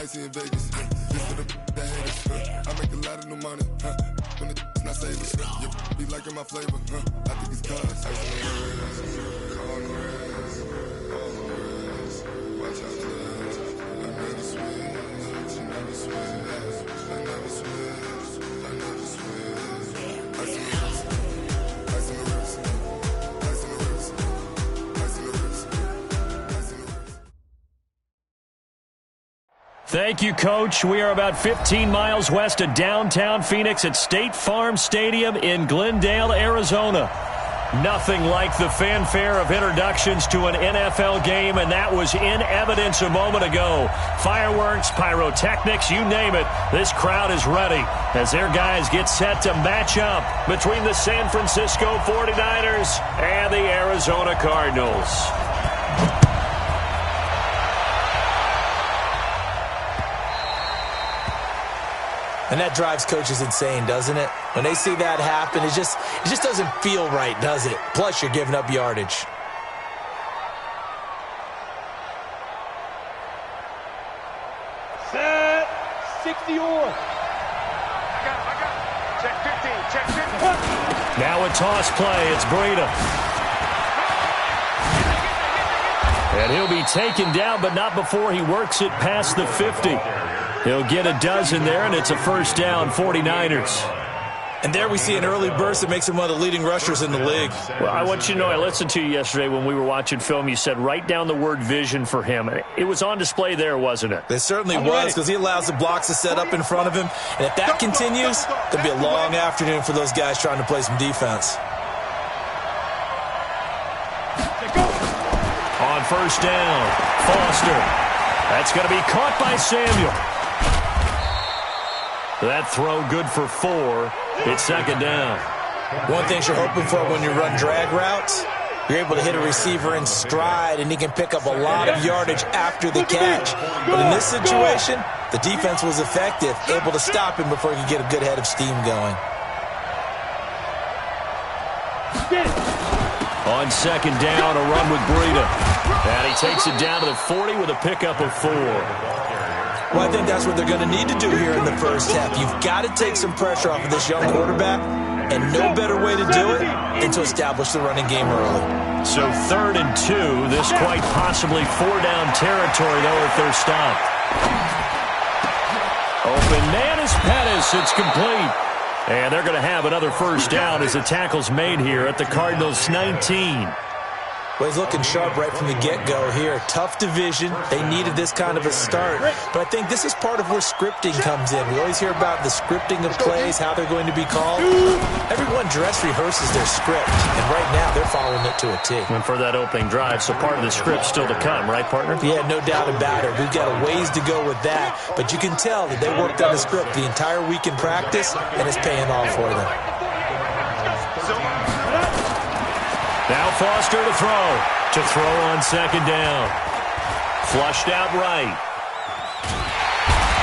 icy in Vegas. Just for the that haters. I make a lot of new money. When it's not savers. You be liking my flavor. I think it's cause. Ice in the wrist. Call on the wrist. Call on the wrist. Watch out for this. I never switch. I never switch. I never switch. I never switch. Ice in the wrist. Ice in the wrist. Ice in the wrist. Ice in the wrist. Ice in the wrist. Thank you, Coach. We are about 15 miles west of downtown Phoenix at State Farm Stadium in Glendale, Arizona. Nothing like the fanfare of introductions to an NFL game, and that was in evidence a moment ago. Fireworks, pyrotechnics, you name it. This crowd is ready as their guys get set to match up between the San Francisco 49ers and the Arizona Cardinals. And that drives coaches insane, doesn't it? When they see that happen, it just doesn't feel right, does it? Plus, you're giving up yardage. Set. 60 on. I got it. Check 15. Check 15. Now a toss play. It's Breida. And he'll be taken down, but not before he works it past the 50. He'll get a dozen there, and it's a first down, 49ers. And there we see an early burst that makes him one of the leading rushers in the league. Well, I want you to know, I listened to you yesterday when we were watching film. You said write down the word vision for him. It was on display there, wasn't it? It certainly was, because he allows the blocks to set up in front of him. And if that continues, it'll be a long afternoon for those guys trying to play some defense. On first down, Foster. That's going to be caught by Samuel. That throw good for 4. It's second down. One thing you're hoping for when you run drag routes, you're able to hit a receiver in stride, and he can pick up a lot of yardage after the catch. But in this situation, the defense was effective, able to stop him before he could get a good head of steam going. On second down, a run with Breida. And he takes it down to the 40 with a pickup of 4. Well, I think that's what they're going to need to do here in the first half. You've got to take some pressure off of this young quarterback, and no better way to do it than to establish the running game early. So 3rd and 2. This quite possibly 4-down territory, though, if they're stopped. Open man is Pettis. It's complete. And they're going to have another first down as the tackle's made here at the Cardinals' 19. Well, he's looking sharp right from the get-go here. Tough division. They needed this kind of a start. But I think this is part of where scripting comes in. We always hear about the scripting of plays, how they're going to be called. Everyone dress rehearses their script, and right now they're following it to a T. And for that opening drive, so part of the script's still to come, right, partner? Yeah, no doubt about it. We've got a ways to go with that. But you can tell that they worked on the script the entire week in practice, and it's paying off for them. Now Foster to throw on second down. Flushed out right.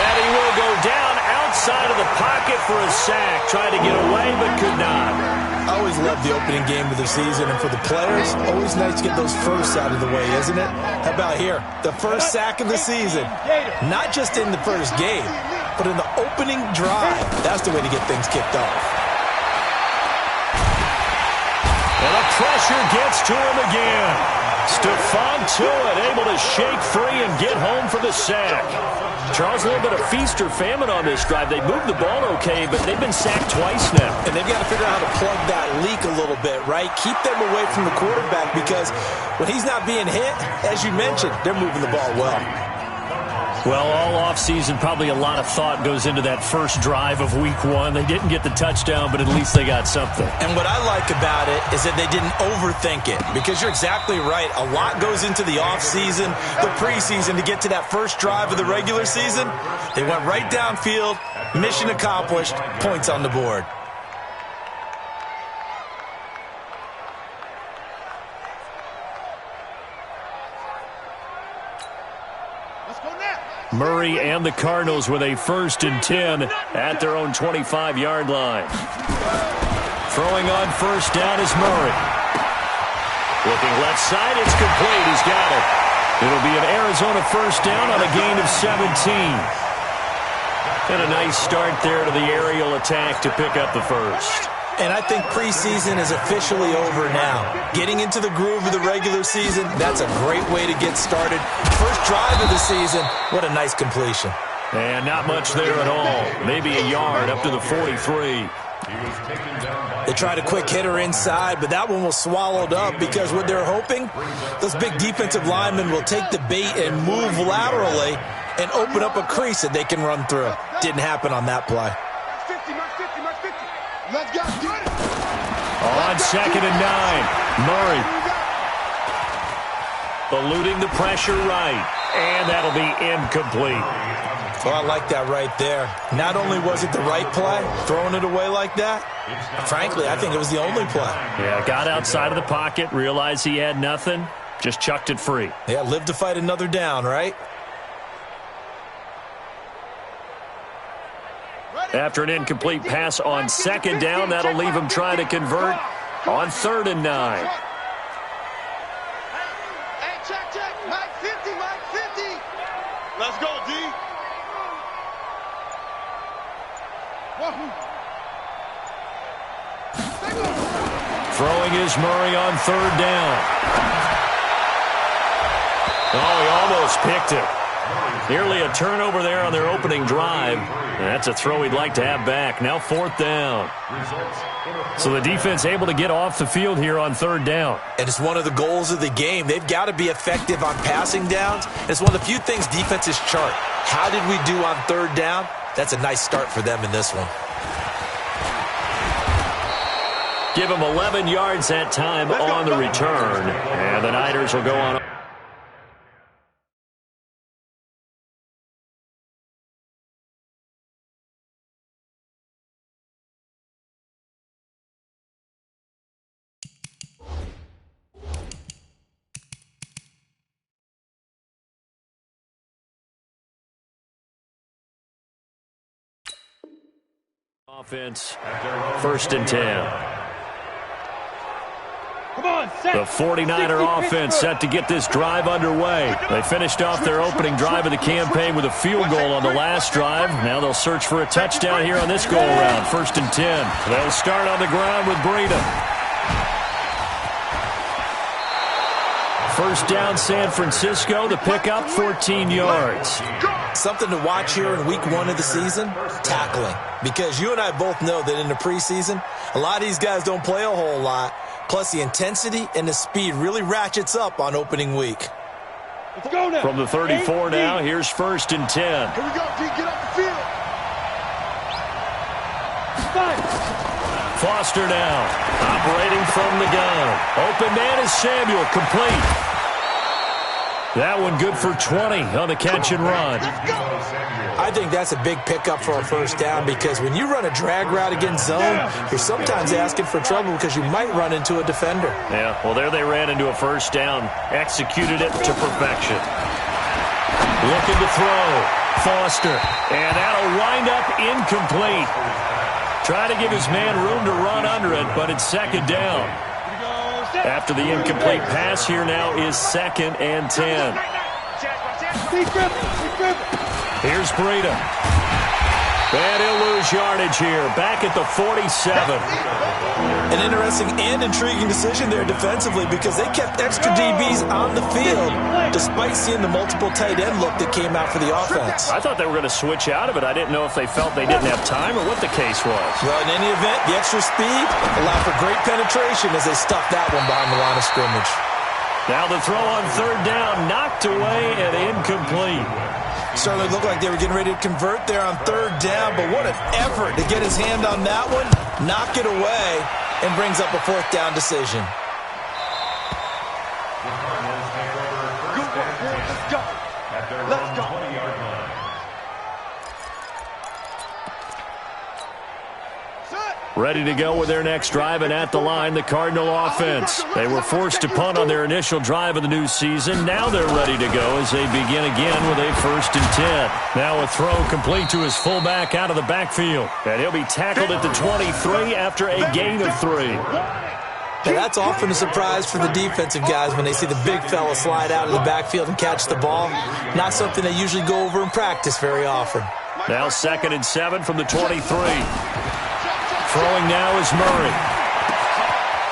And he will go down outside of the pocket for a sack. Tried to get away, but could not. I always love the opening game of the season, and for the players, always nice to get those firsts out of the way, isn't it? How about here? The first sack of the season. Not just in the first game, but in the opening drive. That's the way to get things kicked off. And the pressure gets to him again. Stephon Tuitt able to shake free and get home for the sack. Charles, a little bit of feast or famine on this drive. They moved the ball okay, but they've been sacked twice now. And they've got to figure out how to plug that leak a little bit, right? Keep them away from the quarterback, because when he's not being hit, as you mentioned, they're moving the ball well. Well, all offseason, probably a lot of thought goes into that first drive of week 1. They didn't get the touchdown, but at least they got something. And what I like about it is that they didn't overthink it, because you're exactly right. A lot goes into the offseason, the preseason, to get to that first drive of the regular season. They went right downfield, mission accomplished, points on the board. Murray and the Cardinals with a 1st and 10 at their own 25-yard line. Throwing on first down is Murray. Looking left side, it's complete. He's got it. It'll be an Arizona first down on a gain of 17. And a nice start there to the aerial attack to pick up the first. And I think preseason is officially over now. Getting into the groove of the regular season, that's a great way to get started. First drive of the season, what a nice completion. And not much there at all. Maybe a yard up to the 43. They tried a quick hitter inside, but that one was swallowed up because what they're hoping, those big defensive linemen will take the bait and move laterally and open up a crease that they can run through. Didn't happen on that play. Let's go. On 2nd and 9, Murray eluding the pressure right, and that'll be incomplete. Well, I like that right there. Not only was it the right play, throwing it away like that, frankly, I think it was the only play. Yeah, got outside of the pocket, realized he had nothing, just chucked it free. Yeah, live to fight another down, right? After an incomplete pass on 2nd down, that'll leave him trying to convert on 3rd and 9. Hey, check. Mike 50. Let's go, D. Throwing is Murray on 3rd down. Oh, he almost picked it. Nearly a turnover there on their opening drive. That's a throw he'd like to have back. Now 4th down. So the defense able to get off the field here on 3rd down. And it's one of the goals of the game. They've got to be effective on passing downs. It's one of the few things defenses chart. How did we do on 3rd down? That's a nice start for them in this one. Give him 11 yards that time on the return. And the Niners will go on. Offense, 1st and 10. The 49er offense set to get this drive underway. They finished off their opening drive of the campaign with a field goal on the last drive. Now they'll search for a touchdown here on this go-around, 1st and 10. They'll start on the ground with Breida. 1st down, San Francisco. The pickup, 14 yards. Something to watch here in week 1 of the season, tackling. Because you and I both know that in the preseason, a lot of these guys don't play a whole lot. Plus, the intensity and the speed really ratchets up on opening week. Let's go now. From the 34 now, here's 1st and 10. Here we go, D. Get off the field. Foster now, operating from the gun. Open man is Samuel, complete. That one good for 20 on the catch and run. I think that's a big pickup for a 1st down because when you run a drag route against zone, you're sometimes asking for trouble because you might run into a defender. Yeah, well, there they ran into a 1st down, executed it to perfection. Looking to throw, Foster, and that'll wind up incomplete. Try to give his man room to run under it, but it's 2nd down. After the incomplete pass, here now is 2nd and 10. Here's Breida. And he'll lose yardage here. Back at the 47. An interesting and intriguing decision there defensively because they kept extra DBs on the field despite seeing the multiple tight end look that came out for the offense. I thought they were going to switch out of it. I didn't know if they felt they didn't have time or what the case was. Well, in any event, the extra speed allowed for great penetration as they stuffed that one behind the line of scrimmage. Now the throw on 3rd down, knocked away and incomplete. Certainly looked like they were getting ready to convert there on 3rd down, but what an effort to get his hand on that one, knock it away, and brings up a 4th down decision. Let's go. Ready to go with their next drive, and at the line, the Cardinal offense. They were forced to punt on their initial drive of the new season. Now they're ready to go as they begin again with a 1st and 10. Now a throw complete to his fullback out of the backfield. And he'll be tackled at the 23 after a gain of 3. And that's often a surprise for the defensive guys when they see the big fella slide out of the backfield and catch the ball. Not something they usually go over in practice very often. Now 2nd and 7 from the 23. Throwing now is Murray.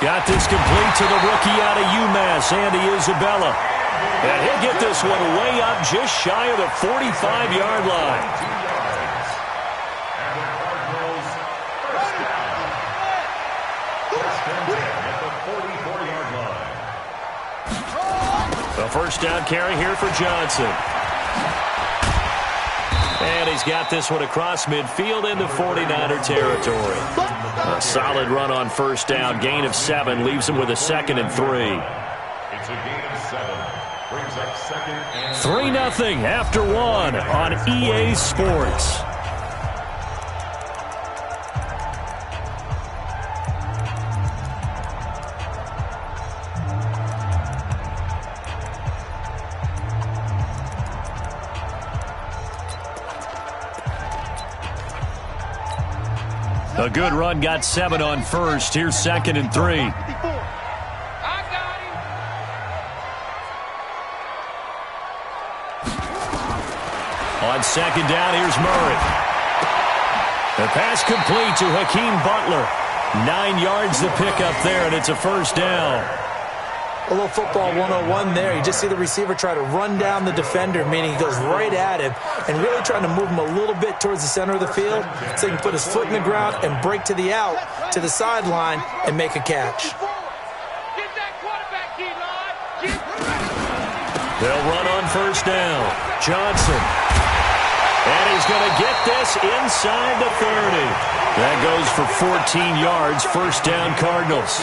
Got this complete to the rookie out of UMass, Andy Isabella. And he'll get this one way up just shy of the 45-yard line. A first down carry here for Johnson. And he's got this one across midfield into 49er territory. A solid run on first down. Gain of 7 leaves him with a 2nd and 3. It's a gain of 7. Brings up 2nd and 3-0 after 1 on EA Sports. A good run, got 7 on first. Here's 2nd and 3. On 2nd down, here's Murray. The pass complete to Hakeem Butler. 9 yards to pick up there, and it's a first down. A little football 101 there. You just see the receiver try to run down the defender, meaning he goes right at him and really trying to move him a little bit towards the center of the field so he can put his foot in the ground and break to the out, to the sideline, and make a catch. Get that quarterback, Eli. They'll run on first down. Johnson. And he's going to get this inside the 30. That goes for 14 yards. First down, Cardinals.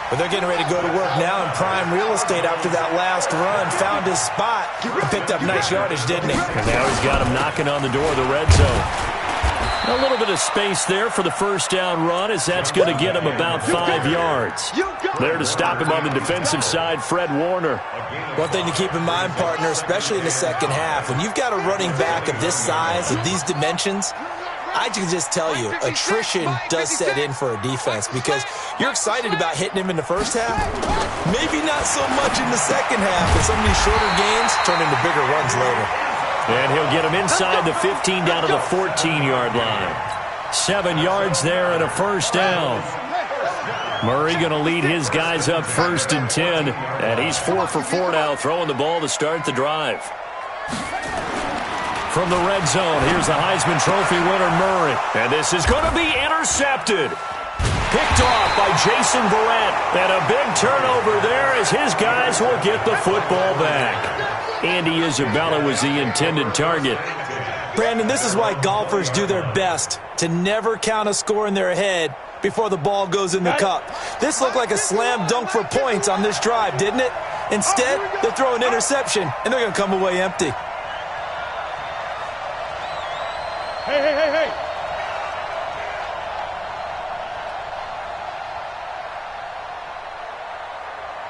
But they're getting ready to go to work now in prime real estate after that last run. Found his spot and picked up nice yardage, didn't he? And now he's got him knocking on the door of the red zone. A little bit of space there for the first down run, as that's going to get him about 5 yards. There to stop him on the defensive side, Fred Warner. One thing to keep in mind, partner, especially in the second half, when you've got a running back of this size, of these dimensions, I can just tell you, attrition does set in for a defense because you're excited about hitting him in the first half. Maybe not so much in the second half, and some of these shorter gains turn into bigger runs later. And he'll get him inside the 15 down to the 14-yard line. 7 yards there and a first down. Murray going to lead his guys up 1st and 10, and he's 4 for 4 now, throwing the ball to start the drive. From the red zone, here's the Heisman Trophy winner, Murray. And this is going to be intercepted. Picked off by Jason Verrett. And a big turnover there as his guys will get the football back. Andy Isabella was the intended target. Brandon, this is why golfers do their best to never count a score in their head before the ball goes in the cup. This looked like a slam dunk for points on this drive, didn't it? Instead, they throw an interception, and they're going to come away empty. Hey.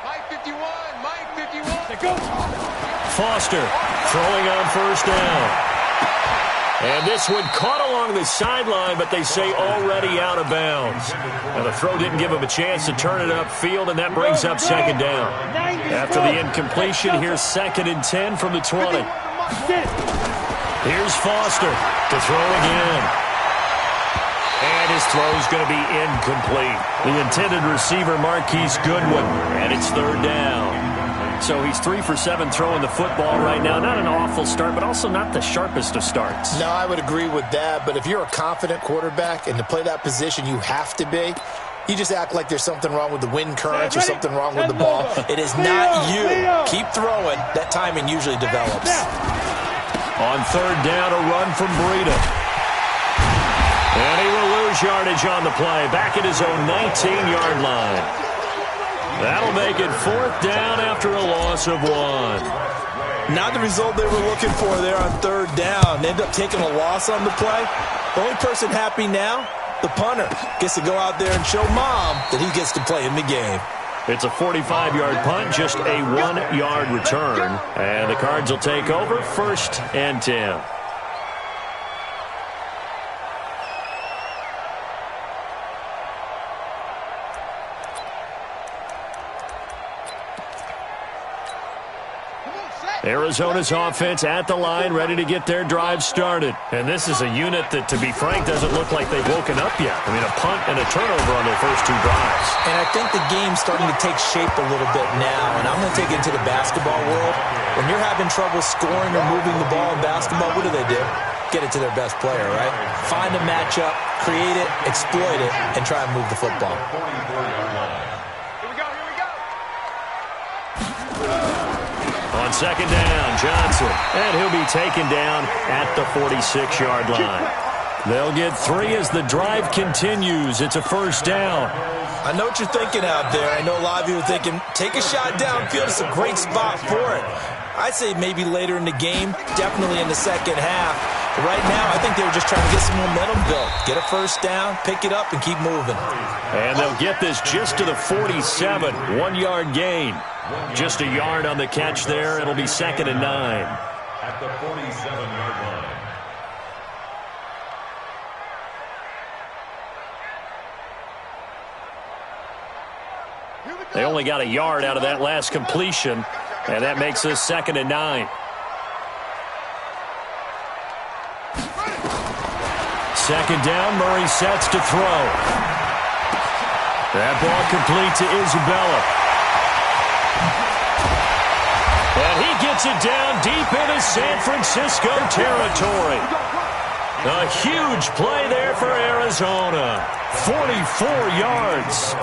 Mike 51. They go. Foster throwing on first down. And this one caught along the sideline, but they say already out of bounds. Now the throw didn't give him a chance to turn it upfield, and that brings up 2nd down. After the incompletion, here's 2nd and 10 from the 20. Here's Foster to throw again. And his throw's going to be incomplete. The intended receiver, Marquise Goodwin, and it's 3rd down. So he's 3 for 7 throwing the football right now. Not an awful start, but also not the sharpest of starts. No, I would agree with that. But if you're a confident quarterback and to play that position, you have to be. You just act like there's something wrong with the wind currents or something wrong with the ball. It is not you. Keep throwing. That timing usually develops. On 3rd down, a run from Breida. And he will lose yardage on the play. Back at his own 19-yard line. That'll make it 4th down after a loss of 1. Not the result they were looking for there on 3rd down. They end up taking a loss on the play. The only person happy now, the punter, gets to go out there and show mom that he gets to play in the game. It's a 45-yard punt, just a 1-yard return. And the Cards will take over 1st and 10. Arizona's offense at the line, ready to get their drive started. And this is a unit that, to be frank, doesn't look like they've woken up yet. I mean, a punt and a turnover on their first 2 drives. And I think the game's starting to take shape a little bit now. And I'm going to take it into the basketball world. When you're having trouble scoring or moving the ball in basketball, what do? Get it to their best player, right? Find a matchup, create it, exploit it, and try and move the football. On second down, Johnson. And he'll be taken down at the 46-yard line. They'll get 3 as the drive continues. It's a first down. I know what you're thinking out there. I know a lot of you are thinking, take a shot downfield. It's a great spot for it. I'd say maybe later in the game, definitely in the second half. But right now, I think they were just trying to get some momentum built. Get a first down, pick it up, and keep moving. And they'll get this just to the 47, 1-yard gain. Just a yard on the catch there. It'll be second and 9. At the 47-yard line. They only got a yard out of that last completion, and that makes this second and 9. Second down, Murray sets to throw. That ball complete to Isabella. And he gets it down deep into San Francisco territory. A huge play there for Arizona. 44 yards.